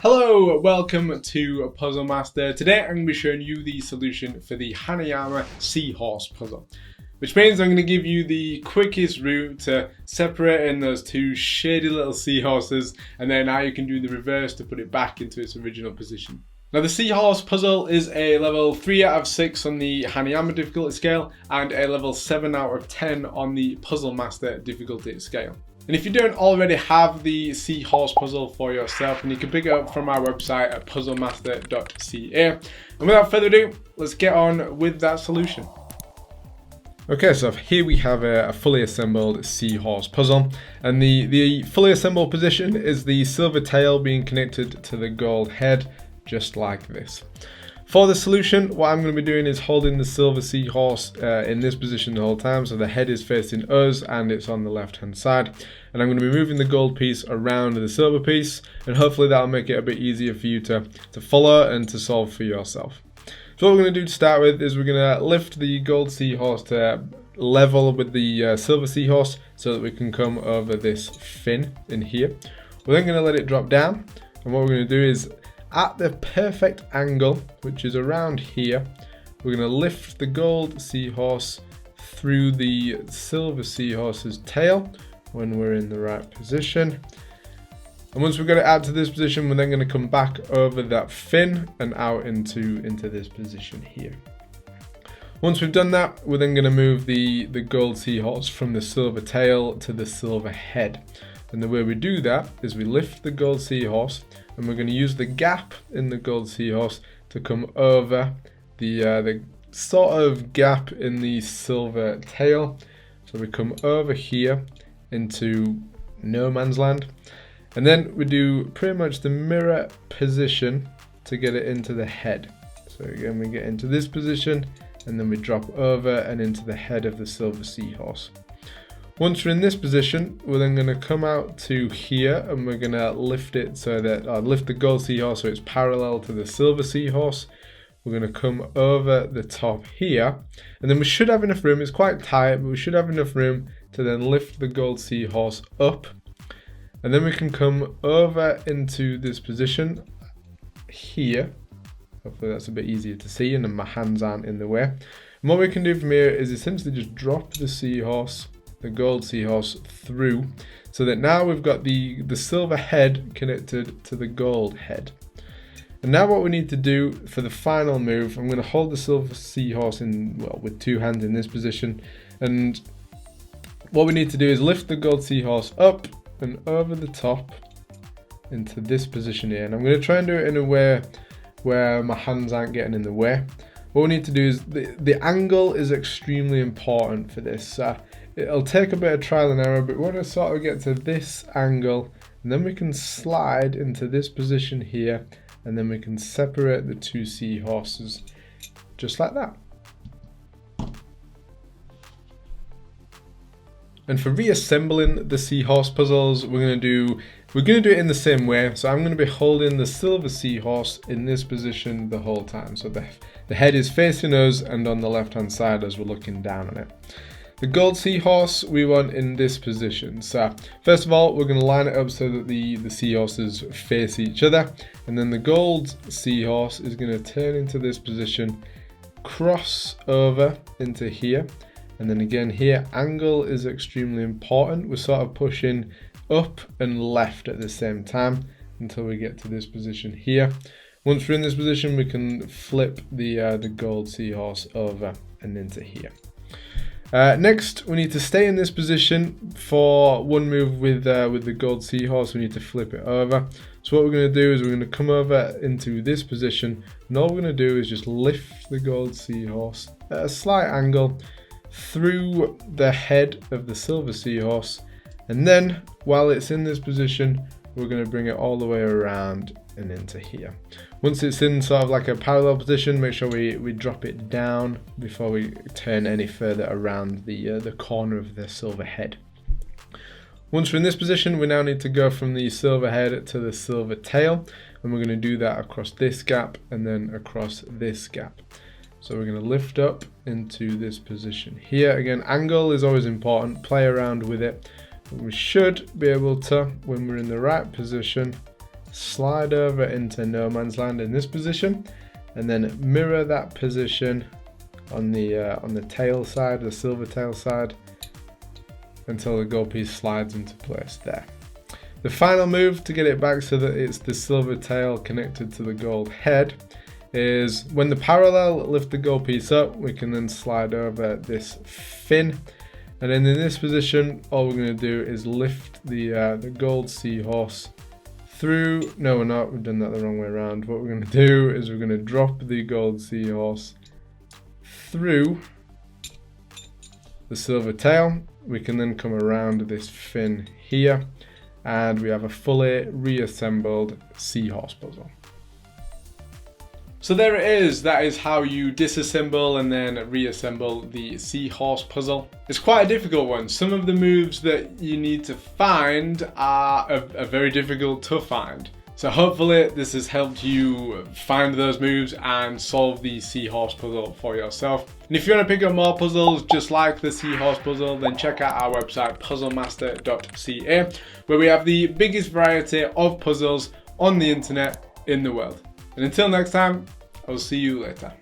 Hello, welcome to Puzzle Master. Today I'm going to be showing you the solution for the Hanayama seahorse puzzle, which means I'm going to give you the quickest route to separating those two shady little seahorses, and then now you can do the reverse to put it back into its original position. Now the seahorse puzzle is a level 3 out of 6 on the Hanayama difficulty scale and a level 7 out of 10 on the Puzzle Master difficulty scale. And if you don't already have the seahorse puzzle for yourself, then you can pick it up from our website at puzzlemaster.ca. And without further ado, let's get on with that solution. Okay, so here we have a fully assembled seahorse puzzle, and the fully assembled position is the silver tail being connected to the gold head, just like this. For the solution, what I'm going to be doing is holding the silver seahorse in this position the whole time, so the head is facing us and it's on the left hand side. And I'm going to be moving the gold piece around the silver piece, and hopefully that'll make it a bit easier for you to follow and to solve for yourself. So what we're going to do to start with is we're going to lift the gold seahorse to level with the silver seahorse so that we can come over this fin in here. We're then going to let it drop down, and what we're going to do is at the perfect angle, which is around here, we're going to lift the gold seahorse through the silver seahorse's tail when we're in the right position. And once we've got it out to this position, we're then going to come back over that fin and out into this position here. Once we've done that, we're then going to move the gold seahorse from the silver tail to the silver head. And the way we do that is we lift the gold seahorse, and we're going to use the gap in the gold seahorse to come over the sort of gap in the silver tail. So we come over here into no man's land, and then we do pretty much the mirror position to get it into the head. So again, we get into this position, and then we drop over and into the head of the silver seahorse. Once we're in this position, we're then going to come out to here, and we're going to lift it so that lift the gold seahorse so it's parallel to the silver seahorse. We're going to come over the top here, and then we should have enough room. It's quite tight, but we should have enough room to then lift the gold seahorse up, and then we can come over into this position here. Hopefully that's a bit easier to see and then my hands aren't in the way. And what we can do from here is essentially just drop the gold seahorse through, so that now we've got the silver head connected to the gold head. And now what we need to do for the final move, I'm going to hold the silver seahorse with two hands in this position, and what we need to do is lift the gold seahorse up and over the top into this position here. And I'm going to try and do it in a way where my hands aren't getting in the way. What we need to do is the angle is extremely important for this. It'll take a bit of trial and error, but we want to sort of get to this angle, and then we can slide into this position here, and then we can separate the two seahorses just like that. And for reassembling the seahorse puzzles, we're going to do it in the same way. So I'm going to be holding the silver seahorse in this position the whole time. So the head is facing us and on the left hand side as we're looking down on it. The gold seahorse we want in this position. So first of all, we're going to line it up so that the seahorses face each other, and then the gold seahorse is going to turn into this position, cross over into here, and then again here, angle is extremely important. We're sort of pushing up and left at the same time until we get to this position here. Once we're in this position, we can flip the gold seahorse over and into here. Next, we need to stay in this position for one move with the gold seahorse. We need to flip it over. So what we're going to do is we're going to come over into this position, and all we're going to do is just lift the gold seahorse at a slight angle through the head of the silver seahorse, and then while it's in this position, we're going to bring it all the way around and into here. Once it's in sort of like a parallel position, make sure we drop it down before we turn any further around the corner of the silver head. Once we're in this position, we now need to go from the silver head to the silver tail, and we're going to do that across this gap and then across this gap. So we're going to lift up into this position here. Again, angle is always important, play around with it. But we should be able to, when we're in the right position, slide over into no man's land in this position, and then mirror that position on the tail side, the silver tail side, until the gold piece slides into place there. The final move to get it back so that it's the silver tail connected to the gold head is when the parallel lift the gold piece up, we can then slide over this fin, and then in this position all we're going to do is lift the gold seahorse through. No, we're not, we've done that the wrong way around. What we're going to do is we're going to drop the gold seahorse through the silver tail. We can then come around this fin here, and we have a fully reassembled seahorse puzzle. So there it is, that is how you disassemble and then reassemble the seahorse puzzle. It's quite a difficult one. Some of the moves that you need to find are very difficult to find. So hopefully this has helped you find those moves and solve the seahorse puzzle for yourself. And if you want to pick up more puzzles just like the seahorse puzzle, then check out our website puzzlemaster.ca, where we have the biggest variety of puzzles on the internet in the world. And until next time, I'll see you later.